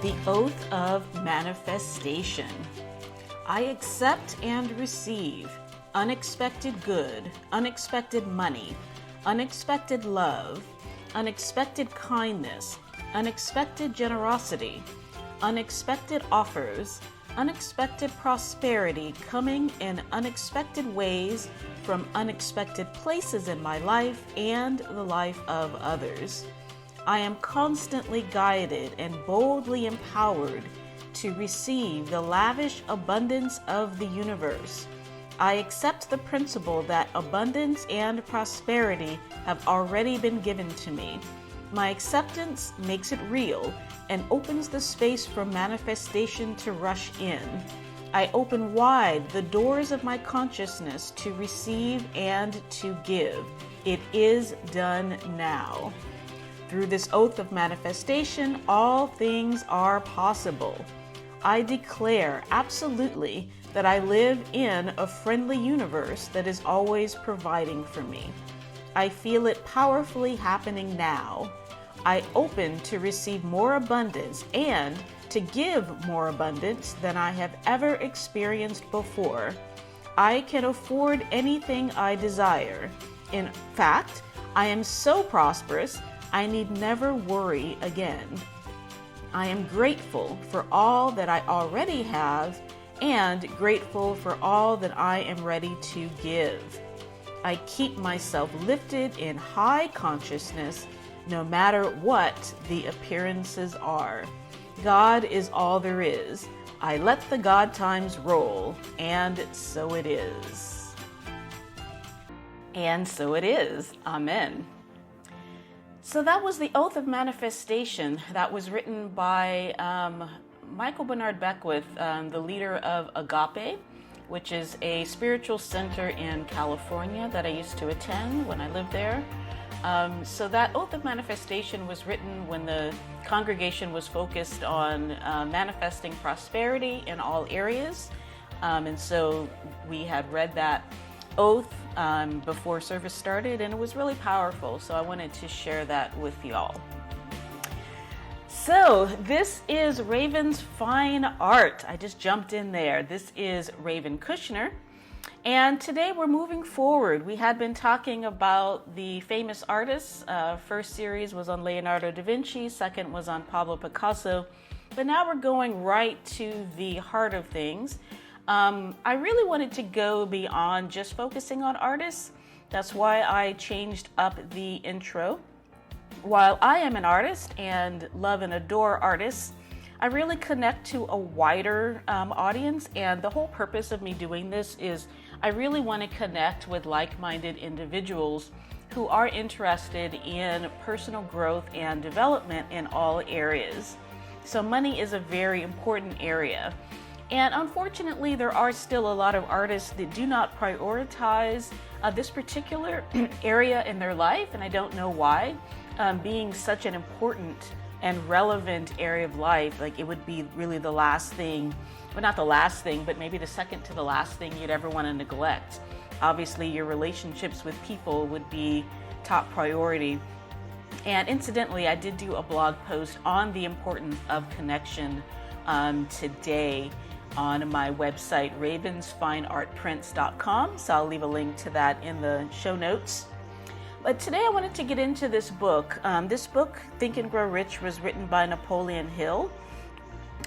The Oath of Manifestation. I accept and receive unexpected good, unexpected money, unexpected love, unexpected kindness, unexpected generosity, unexpected offers, unexpected prosperity coming in unexpected ways from unexpected places in my life and the life of others. I am constantly guided and boldly empowered to receive the lavish abundance of the universe. I accept the principle that abundance and prosperity have already been given to me. My acceptance makes it real and opens the space for manifestation to rush in. I open wide the doors of my consciousness to receive and to give. It is done now. Through this oath of manifestation, all things are possible. I declare absolutely that I live in a friendly universe that is always providing for me. I feel it powerfully happening now. I open to receive more abundance and to give more abundance than I have ever experienced before. I can afford anything I desire. In fact, I am so prosperous, I need never worry again. I am grateful for all that I already have and grateful for all that I am ready to give. I keep myself lifted in high consciousness no matter what the appearances are. God is all there is. I let the God times roll, and so it is. And so it is. Amen. So that was the Oath of Manifestation that was written by Michael Bernard Beckwith, the leader of Agape, which is a spiritual center in California that I used to attend when I lived there. So that Oath of Manifestation was written when the congregation was focused on manifesting prosperity in all areas. And so we had read that oath before service started, and it was really powerful. So I wanted to share that with y'all. So this is Raven's Fine Art. I just jumped in there. This is Raven Kushner. And today we're moving forward. We had been talking about the famous artists. First series was on Leonardo da Vinci. Second was on Pablo Picasso. But now we're going right to the heart of things. I really wanted to go beyond just focusing on artists. That's why I changed up the intro. While I am an artist and love and adore artists, I really connect to a wider audience, and the whole purpose of me doing this is I really want to connect with like-minded individuals who are interested in personal growth and development in all areas. So money is a very important area. And unfortunately, there are still a lot of artists that do not prioritize this particular area in their life, and I don't know why. Being such an important and relevant area of life, like it would be really the last thing, well, not the last thing, but maybe the second to the last thing you'd ever want to neglect. Obviously, your relationships with people would be top priority. And incidentally, I did do a blog post on the importance of connection today on my website, ravensfineartprints.com. So I'll leave a link to that in the show notes. But today I wanted to get into this book. This book, Think and Grow Rich, was written by Napoleon Hill.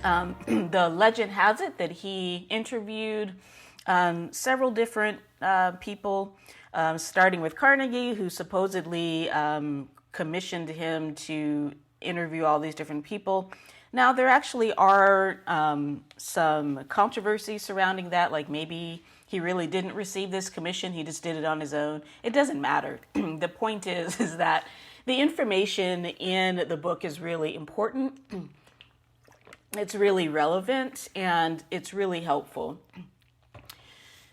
The legend has it that he interviewed several different people, starting with Carnegie, who supposedly commissioned him to interview all these different people. Now, there actually are some controversy surrounding that, like maybe he really didn't receive this commission, he just did it on his own. It doesn't matter. The point is that the information in the book is really important. It's really relevant, and it's really helpful.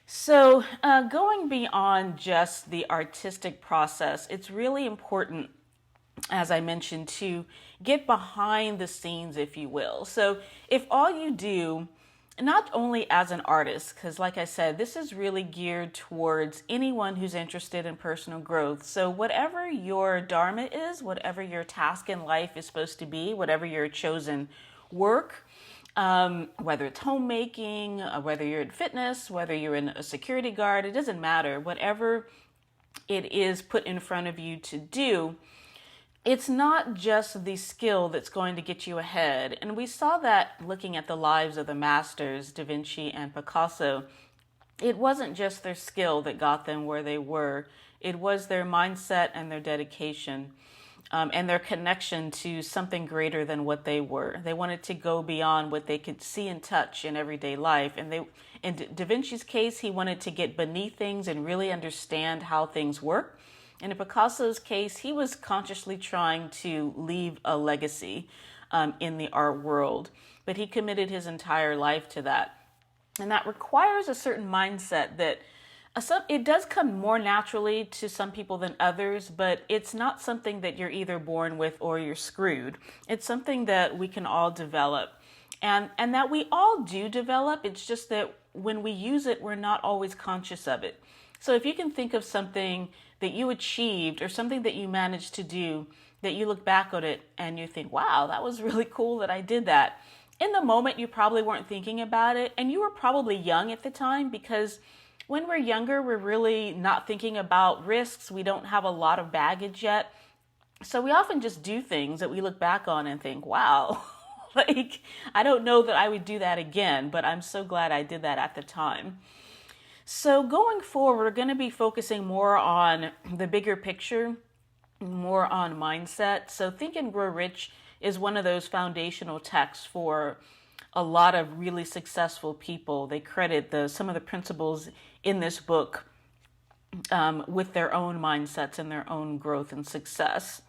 So going beyond just the artistic process, it's really important, as I mentioned, to get behind the scenes, if you will. So if all you do, not only as an artist, because like I said, this is really geared towards anyone who's interested in personal growth. So whatever your dharma is, whatever your task in life is supposed to be, whatever your chosen work, whether it's homemaking, whether you're in fitness, whether you're in a security guard, it doesn't matter. Whatever it is put in front of you to do, it's not just the skill that's going to get you ahead. And we saw that looking at the lives of the masters, Da Vinci and Picasso. It wasn't just their skill that got them where they were. It was their mindset and their dedication, and their connection to something greater than what they were. They wanted to go beyond what they could see and touch in everyday life. And in Da Vinci's case, he wanted to get beneath things and really understand how things work. And in Picasso's case, he was consciously trying to leave a legacy in the art world, but he committed his entire life to that. And that requires a certain mindset that it does come more naturally to some people than others, but it's not something that you're either born with or you're screwed. It's something that we can all develop, and that we all do develop. It's just that when we use it, we're not always conscious of it. So if you can think of something that you achieved or something that you managed to do, that you look back at it and you think, wow, that was really cool that I did that. In the moment, you probably weren't thinking about it, and you were probably young at the time, because when we're younger, we're really not thinking about risks. We don't have a lot of baggage yet. So we often just do things that we look back on and think, wow, like, I don't know that I would do that again, but I'm so glad I did that at the time. So going forward, we're going to be focusing more on the bigger picture, more on mindset. So Think and Grow Rich is one of those foundational texts for a lot of really successful people. They credit some of the principles in this book with their own mindsets and their own growth and success.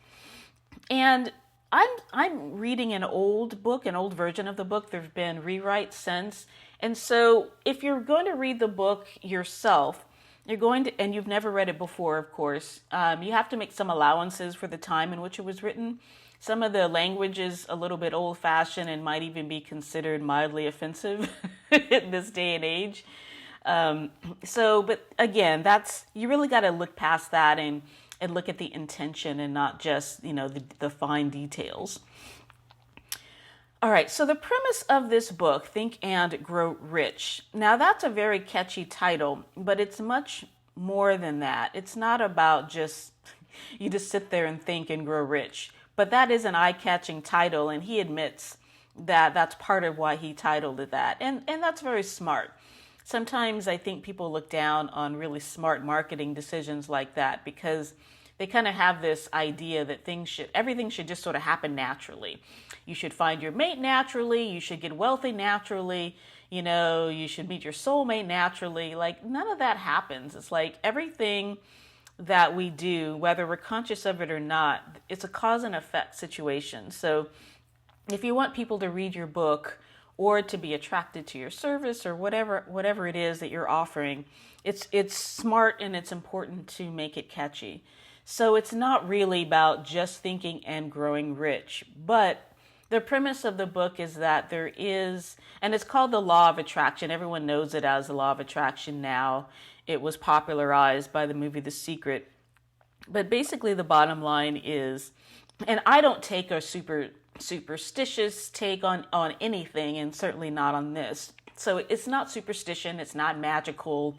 And I'm reading an old book, an old version of the book. There've been rewrites since. And so if you're going to read the book yourself, and you've never read it before, of course, you have to make some allowances for the time in which it was written. Some of the language is a little bit old-fashioned and might even be considered mildly offensive in this day and age. But again, you really got to look past that and look at the intention and not just, the fine details. All right, so the premise of this book, Think and Grow Rich. Now, that's a very catchy title, but it's much more than that. It's not about you just sit there and think and grow rich. But that is an eye-catching title, and he admits that that's part of why he titled it that. And that's very smart. Sometimes I think people look down on really smart marketing decisions like that because they kind of have this idea that everything should just sort of happen naturally. You should find your mate naturally. You should get wealthy naturally. You should meet your soulmate naturally. Like, none of that happens. It's like everything that we do, whether we're conscious of it or not, it's a cause and effect situation. So if you want people to read your book or to be attracted to your service or whatever it is that you're offering, it's smart and it's important to make it catchy. So it's not really about just thinking and growing rich, but the premise of the book is that there is, and it's called the law of attraction. Everyone knows it as the law of attraction now. It was popularized by the movie The Secret. But basically the bottom line is, and I don't take a superstitious take on anything, and certainly not on this. So it's not superstition, it's not magical,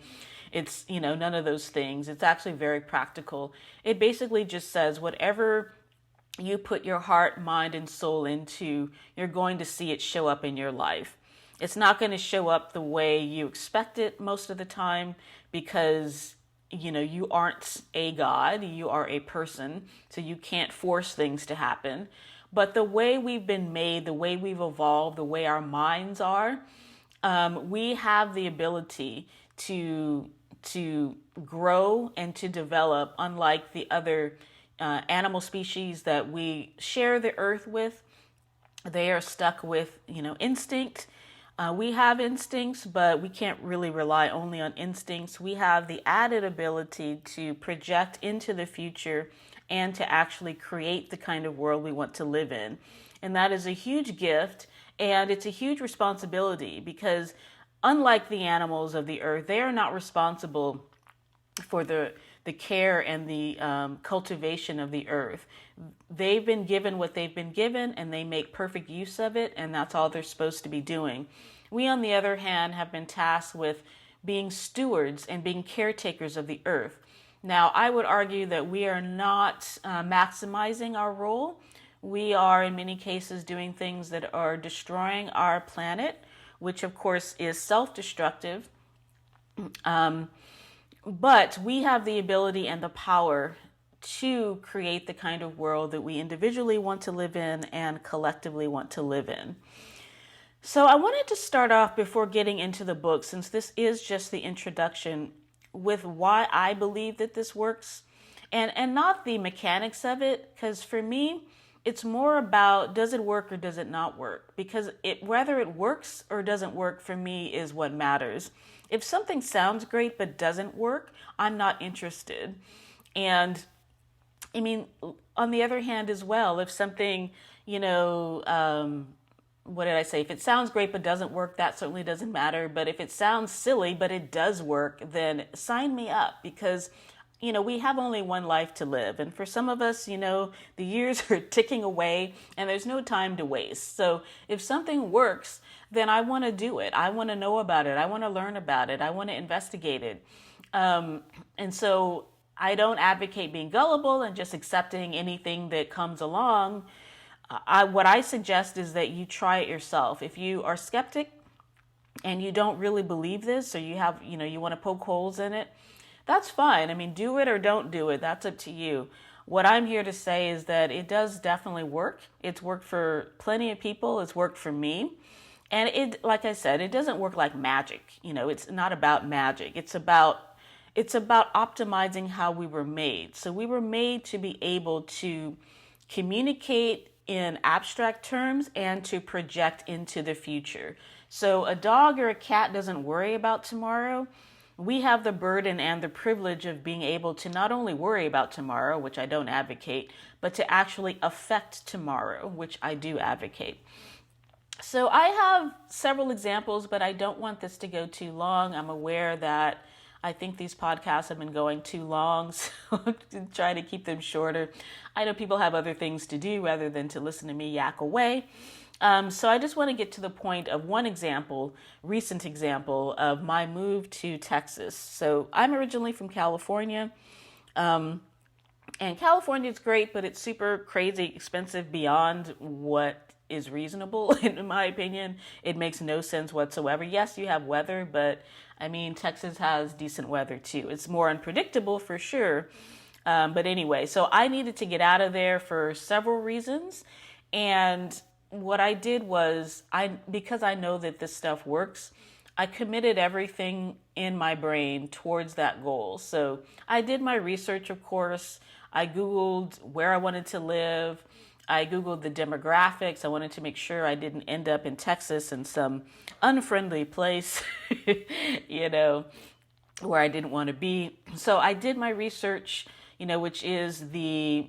it's, none of those things. It's actually very practical. It basically just says whatever you put your heart, mind, and soul into, you're going to see it show up in your life. It's not going to show up the way you expect it most of the time because, you aren't a god, you are a person, so you can't force things to happen. But the way we've been made, the way we've evolved, the way our minds are, we have the ability to grow and to develop, unlike the other animal species that we share the earth with. They are stuck with, instinct. We have instincts, but we can't really rely only on instincts. We have the added ability to project into the future and to actually create the kind of world we want to live in. And that is a huge gift, and it's a huge responsibility because unlike the animals of the earth, they are not responsible for the the care and the cultivation of the earth. They've been given what they've been given, and they make perfect use of it, and that's all they're supposed to be doing. We, on the other hand, have been tasked with being stewards and being caretakers of the earth. Now, I would argue that we are not maximizing our role. We are, in many cases, doing things that are destroying our planet, which, of course, is self-destructive. But we have the ability and the power to create the kind of world that we individually want to live in and collectively want to live in. So I wanted to start off, before getting into the book, since this is just the introduction, with why I believe that this works, and not the mechanics of it, because for me, it's more about, does it work or does it not work? Because whether it works or doesn't work, for me, is what matters. If something sounds great but doesn't work, I'm not interested. And I mean, on the other hand as well, if something, what did I say? If it sounds great but doesn't work, that certainly doesn't matter. But if it sounds silly but it does work, then sign me up, because we have only one life to live. And for some of us, the years are ticking away and there's no time to waste. So if something works, then I want to do it. I want to know about it. I want to learn about it. I want to investigate it. And so I don't advocate being gullible and just accepting anything that comes along. What I suggest is that you try it yourself. If you are skeptic and you don't really believe this, or you have, you want to poke holes in it, that's fine. I mean, do it or don't do it. That's up to you. What I'm here to say is that it does definitely work. It's worked for plenty of people. It's worked for me. And it, like I said, it doesn't work like magic. It's not about magic. It's about optimizing how we were made. So we were made to be able to communicate in abstract terms and to project into the future. So a dog or a cat doesn't worry about tomorrow. We have the burden and the privilege of being able to not only worry about tomorrow, which I don't advocate, but to actually affect tomorrow, which I do advocate. So I have several examples, but I don't want this to go too long. I'm aware that I think these podcasts have been going too long, so I'm trying to keep them shorter. I know people have other things to do rather than to listen to me yak away. So I just want to get to the point of one example, recent example of my move to Texas. So I'm originally from California, and California is great, but it's super crazy expensive beyond what is reasonable, in my opinion. It makes no sense whatsoever. Yes, you have weather, but I mean, Texas has decent weather too. It's more unpredictable for sure. But anyway, so I needed to get out of there for several reasons. And what I did was, because I know that this stuff works, I committed everything in my brain towards that goal. So I did my research, of course. I Googled where I wanted to live. I Googled the demographics. I wanted to make sure I didn't end up in Texas in some unfriendly place, where I didn't want to be. So I did my research, which is the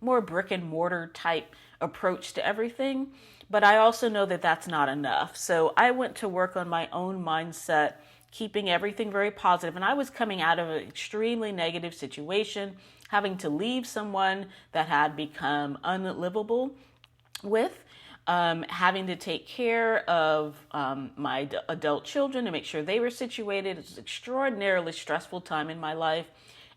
more brick and mortar type approach to everything. But I also know that that's not enough. So I went to work on my own mindset, keeping everything very positive. And I was coming out of an extremely negative situation, having to leave someone that had become unlivable with, having to take care of my adult children to make sure they were situated. It was an extraordinarily stressful time in my life.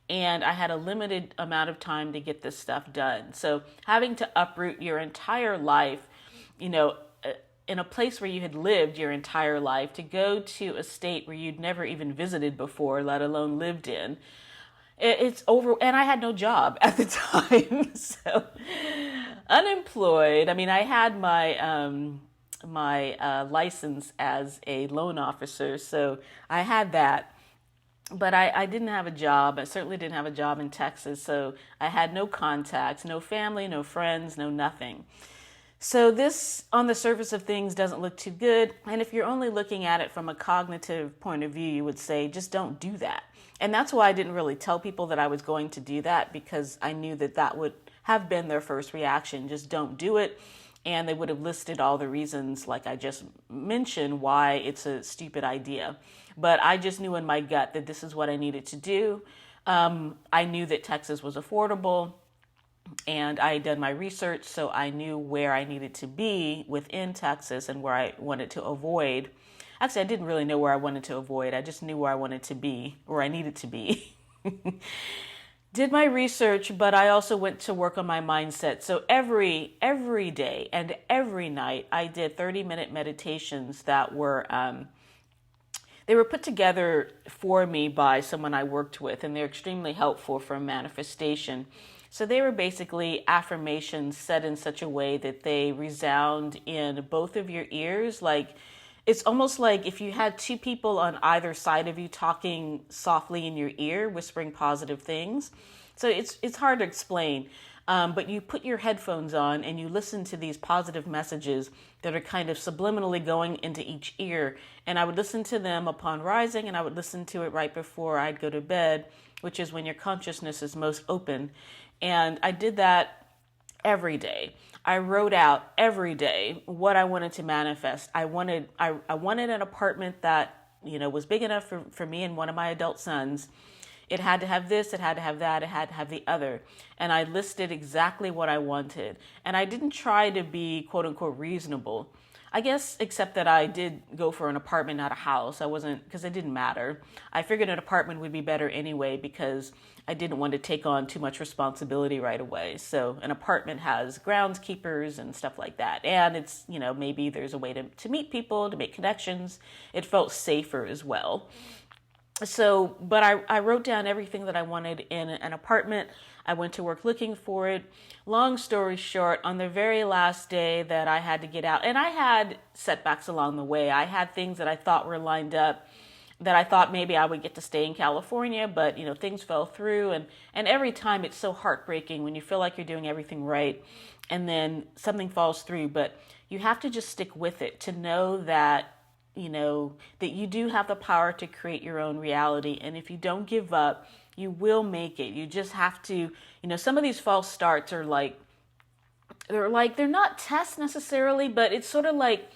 And I had a limited amount of time to get this stuff done. So having to uproot your entire life, in a place where you had lived your entire life, to go to a state where you'd never even visited before, let alone lived in, it's over. And I had no job at the time. So unemployed. I mean, I had my license as a loan officer. So I had that. But I didn't have a job. I certainly didn't have a job in Texas. So I had no contacts, no family, no friends, no nothing. So this, on the surface of things, doesn't look too good. And if you're only looking at it from a cognitive point of view, you would say, just don't do that. And that's why I didn't really tell people that I was going to do that, because I knew that that would have been their first reaction. Just don't do it. And they would have listed all the reasons, like I just mentioned, why it's a stupid idea. But I just knew in my gut that this is what I needed to do. I knew that Texas was affordable, and I had done my research, so I knew where I needed to be within Texas and where I wanted to avoid. Actually, I didn't really know where I wanted to avoid. I just knew where I wanted to be, where I needed to be. Did my research, but I also went to work on my mindset. So every day and every night, I did 30-minute meditations that were they were put together for me by someone I worked with, and they're extremely helpful for manifestation. So they were basically affirmations said in such a way that they resound in both of your ears. Like, it's almost like if you had two people on either side of you talking softly in your ear, whispering positive things. So it's hard to explain. But you put your headphones on and you listen to these positive messages that are kind of subliminally going into each ear. And I would listen to them upon rising, and I would listen to it right before I'd go to bed, which is when your consciousness is most open. And I did that every day. I wrote out every day what I wanted to manifest. I wanted an apartment that, was big enough for me and one of my adult sons. It had to have this, it had to have that, it had to have the other. And I listed exactly what I wanted. And I didn't try to be quote unquote reasonable. I guess, except that I did go for an apartment, not a house. Because it didn't matter. I figured an apartment would be better anyway because I didn't want to take on too much responsibility right away. So an apartment has groundskeepers and stuff like that. And it's, maybe there's a way to meet people, to make connections. It felt safer as well. So, but I wrote down everything that I wanted in an apartment. I went to work looking for it. Long story short, on the very last day that I had to get out, and I had setbacks along the way. I had things that I thought were lined up that I thought maybe I would get to stay in California, but things fell through. And every time it's so heartbreaking when you feel like you're doing everything right and then something falls through, but you have to just stick with it to know that that you do have the power to create your own reality. And if you don't give up, you will make it. You just have to, some of these false starts are they're not tests necessarily, but it's sort of like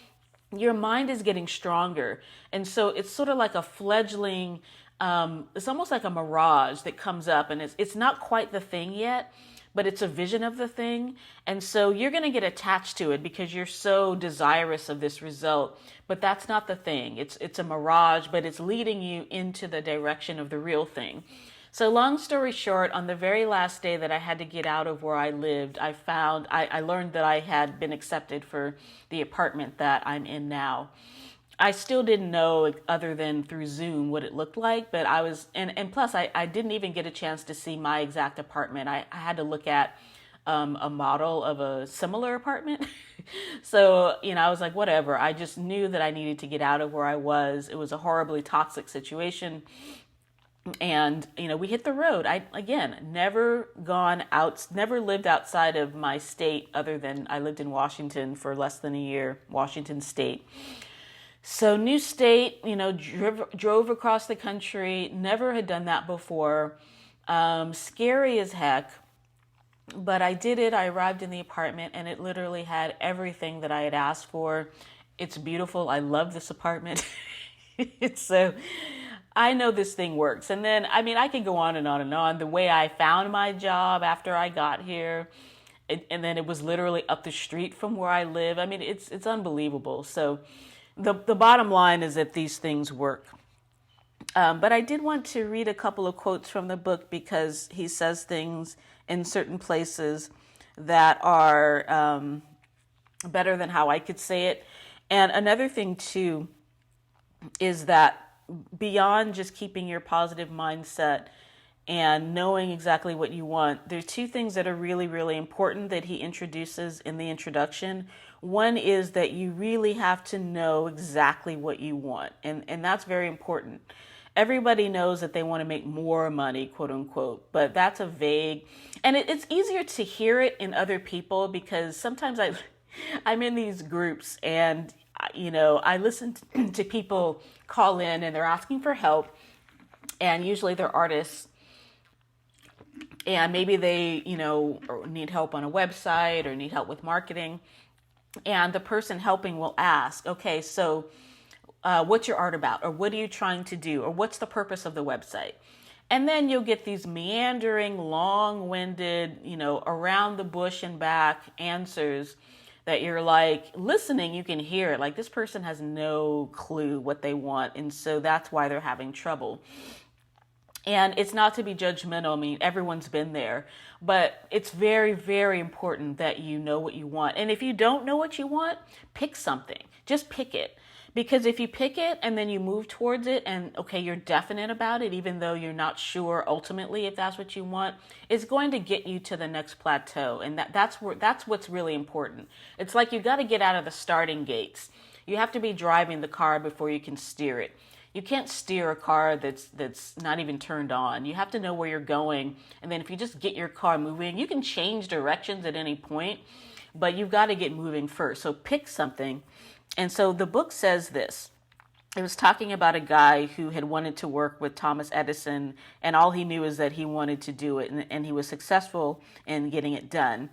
your mind is getting stronger. And so it's sort of like a fledgling, it's almost like a mirage that comes up, and it's not quite the thing yet, but it's a vision of the thing. And so you're going to get attached to it because you're so desirous of this result. But that's not the thing. It's a mirage, but it's leading you into the direction of the real thing. So long story short, on the very last day that I had to get out of where I lived, I learned that I had been accepted for the apartment that I'm in now. I still didn't know, other than through Zoom, what it looked like, but I was, and plus I didn't even get a chance to see my exact apartment. I had to look at a model of a similar apartment. So, I was like, whatever. I just knew that I needed to get out of where I was. It was a horribly toxic situation. And, we hit the road. Never lived outside of my state, other than I lived in Washington for less than a year, Washington State. So new state, drove across the country, never had done that before. Scary as heck, but I did it. I arrived in the apartment and it literally had everything that I had asked for. It's beautiful. I love this apartment. So I know this thing works. And then, I could go on and on and on. The way I found my job after I got here, and then it was literally up the street from where I live. It's unbelievable. So the bottom line is that these things work. But I did want to read a couple of quotes from the book because he says things in certain places that are better than how I could say it. And another thing, too, is that beyond just keeping your positive mindset and knowing exactly what you want, there's two things that are really, really important that he introduces in the introduction. One is that you really have to know exactly what you want. And that's very important. Everybody knows that they want to make more money, quote unquote, but that's a vague, and it's easier to hear it in other people because sometimes I'm in these groups and, I listen to people call in and they're asking for help, and usually they're artists. And maybe they, need help on a website or need help with marketing. And the person helping will ask, okay, so what's your art about? Or what are you trying to do? Or what's the purpose of the website? And then you'll get these meandering, long-winded, around the bush and back answers that you're like listening, you can hear it. Like this person has no clue what they want. And so that's why they're having trouble. And it's not to be judgmental. I mean, everyone's been there, but it's very, very important that you know what you want. And if you don't know what you want, pick something. Just pick it. Because if you pick it and then you move towards it and okay, you're definite about it, even though you're not sure ultimately if that's what you want, it's going to get you to the next plateau. And that's what's really important. It's like you got to get out of the starting gates. You have to be driving the car before you can steer it. You can't steer a car that's not even turned on. You have to know where you're going. And then if you just get your car moving, you can change directions at any point, but you've got to get moving first. So pick something. And so the book says this. It was talking about a guy who had wanted to work with Thomas Edison, and all he knew is that he wanted to do it, and he was successful in getting it done.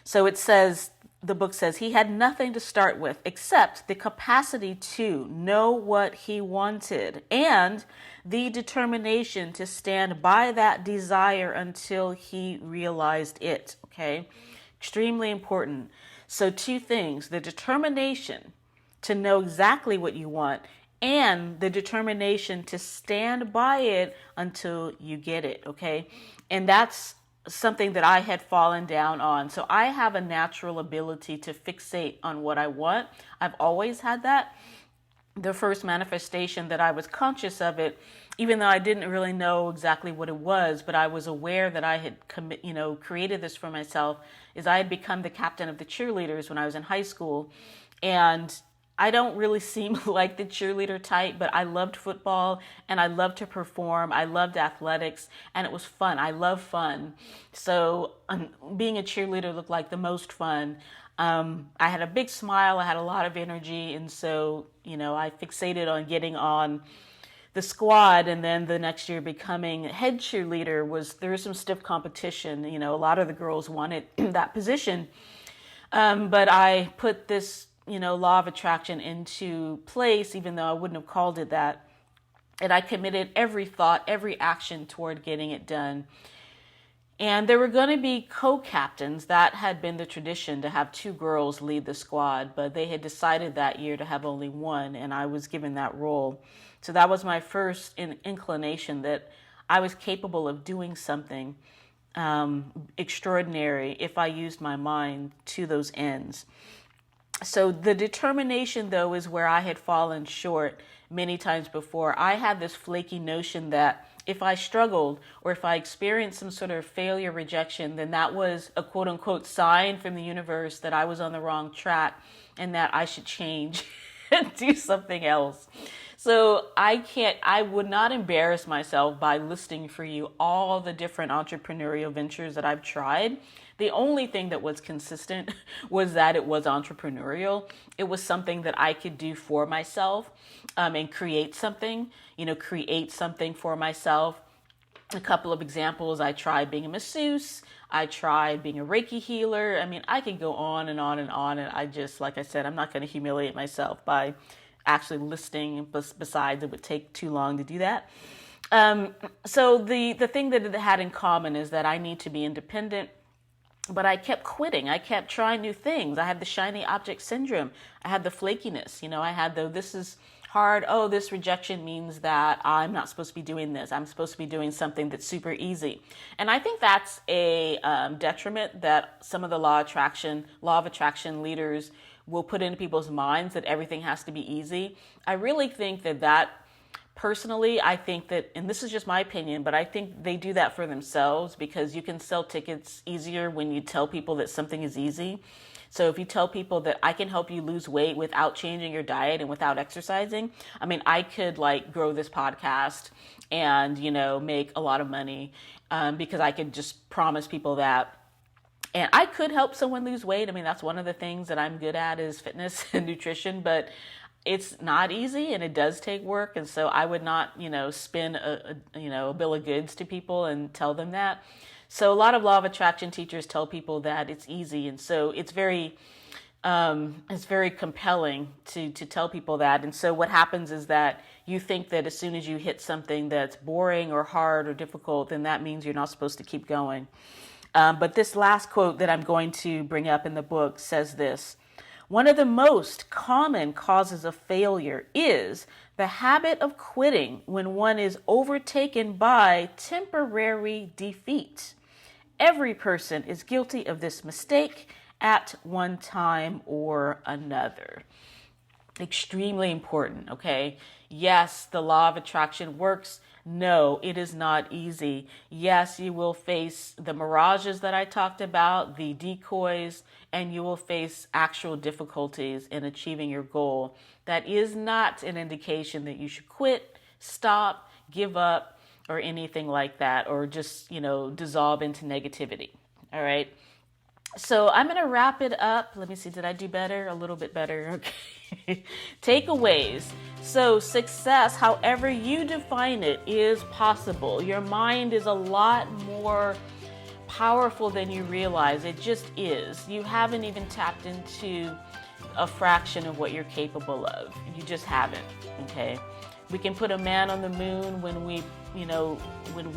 So it says, the book says, he had nothing to start with except the capacity to know what he wanted and the determination to stand by that desire until he realized it. Okay? Extremely important. So two things, the determination to know exactly what you want and the determination to stand by it until you get it. Okay? And that's something that I had fallen down on. So I have a natural ability to fixate on what I want. I've always had that. The first manifestation that I was conscious of it, even though I didn't really know exactly what it was, but I was aware that I had created this for myself, is I had become the captain of the cheerleaders when I was in high school. And I don't really seem like the cheerleader type, but I loved football and I loved to perform. I loved athletics and it was fun. I love fun. So being a cheerleader looked like the most fun. I had a big smile. I had a lot of energy. And so, I fixated on getting on the squad, and then the next year becoming head cheerleader there was some stiff competition. A lot of the girls wanted that position. But I put this law of attraction into place, even though I wouldn't have called it that. And I committed every thought, every action toward getting it done. And there were going to be co-captains. That had been the tradition to have two girls lead the squad, but they had decided that year to have only one, and I was given that role. So that was my first inclination that I was capable of doing something extraordinary if I used my mind to those ends. So the determination, though, is where I had fallen short many times before. I had this flaky notion that if I struggled or if I experienced some sort of failure, rejection, then that was a quote unquote sign from the universe that I was on the wrong track and that I should change and do something else. So I would not embarrass myself by listing for you all the different entrepreneurial ventures that I've tried. The only thing that was consistent was that it was entrepreneurial. It was something that I could do for myself and create something for myself. A couple of examples, I tried being a masseuse. I tried being a Reiki healer. I mean, I could go on and on and on. And I just, like I said, I'm not going to humiliate myself by actually listing. Besides, it would take too long to do that. So the thing that it had in common is that I need to be independent. But I kept quitting. I kept trying new things. I had the shiny object syndrome. I had the flakiness. I had this is hard. Oh, this rejection means that I'm not supposed to be doing this. I'm supposed to be doing something that's super easy. And I think that's a detriment that some of the law of attraction leaders will put into people's minds, that everything has to be easy. I really think that personally, I think that, and this is just my opinion, but I think they do that for themselves because you can sell tickets easier when you tell people that something is easy. So if you tell people that I can help you lose weight without changing your diet and without exercising, I mean, I could grow this podcast and, make a lot of money because I could just promise people that. And I could help someone lose weight. I mean, that's one of the things that I'm good at is fitness and nutrition, but it's not easy and it does take work. And so I would not, spin a bill of goods to people and tell them that. So a lot of law of attraction teachers tell people that it's easy. And so it's very It's very compelling to tell people that. And so what happens is that you think that as soon as you hit something that's boring or hard or difficult, then that means you're not supposed to keep going. But this last quote that I'm going to bring up in the book says this: one of the most common causes of failure is the habit of quitting when one is overtaken by temporary defeat. Every person is guilty of this mistake at one time or another. Extremely important, okay? Yes, the law of attraction works. No, it is not easy. Yes, you will face the mirages that I talked about, the decoys, and you will face actual difficulties in achieving your goal. That is not an indication that you should quit, stop, give up, or anything like that, or just, dissolve into negativity. All right. So I'm going to wrap it up. Let me see. Did I do better? A little bit better. Okay. Takeaways. So success, however you define it, is possible. Your mind is a lot more powerful than you realize. It just is. You haven't even tapped into a fraction of what you're capable of. You just haven't. Okay. We can put a man on the moon when we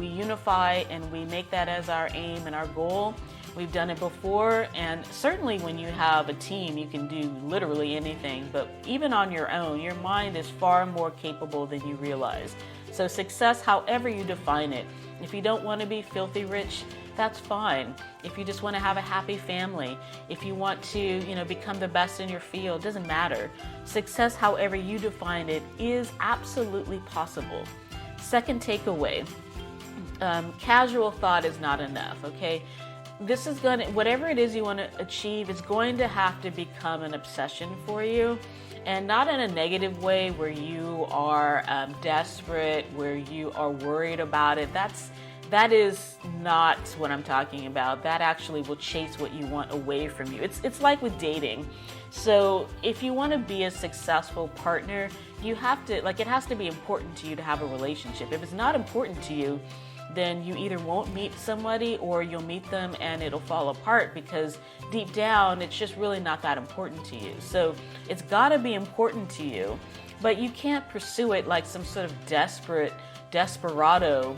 unify and we make that as our aim and our goal. We've done it before, and certainly when you have a team, you can do literally anything, but even on your own, your mind is far more capable than you realize. So success, however you define it. If you don't want to be filthy rich, that's fine. If you just want to have a happy family, if you want to, become the best in your field, doesn't matter. Success, however you define it, is absolutely possible. Second takeaway, casual thought is not enough, okay? This is whatever it is you want to achieve, is going to have to become an obsession for you, and not in a negative way where you are desperate, where you are worried about it. That is not what I'm talking about. That actually will chase what you want away from you. It's like with dating. So if you want to be a successful partner, you have to, it has to be important to you to have a relationship. If it's not important to you, then you either won't meet somebody or you'll meet them and it'll fall apart, because deep down, it's just really not that important to you. So it's got to be important to you, but you can't pursue it like some sort of desperado.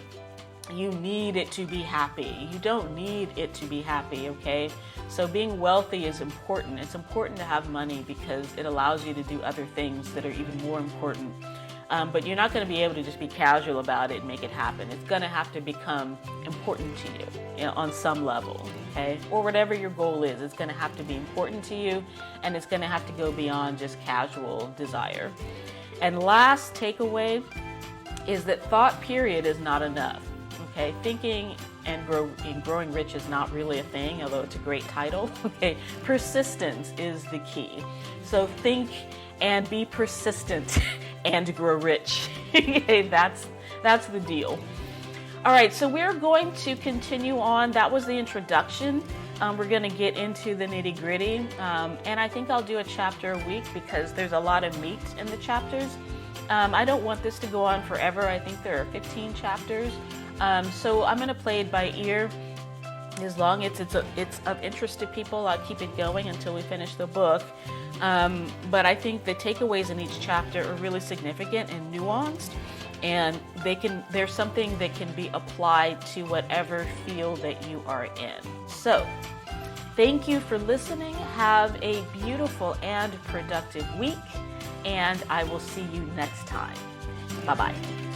You need it to be happy. You don't need it to be happy, okay? So being wealthy is important. It's important to have money because it allows you to do other things that are even more important. But you're not going to be able to just be casual about it and make it happen. It's going to have to become important to you, on some level, okay? Or whatever your goal is, it's going to have to be important to you, and it's going to have to go beyond just casual desire. And last takeaway is that thought period is not enough, okay? Thinking and growing rich is not really a thing, although it's a great title, okay? Persistence is the key. So think and be persistent and grow rich. That's the deal. All right, so we're going to continue on. That was the introduction. We're going to get into the nitty gritty. And I think I'll do a chapter a week because there's a lot of meat in the chapters. I don't want this to go on forever. I think there are 15 chapters. So I'm going to play it by ear. As long as it's of interest to people, I'll keep it going until we finish the book. But I think the takeaways in each chapter are really significant and nuanced, and there's something that can be applied to whatever field that you are in. So, thank you for listening. Have a beautiful and productive week, and I will see you next time. Bye-bye.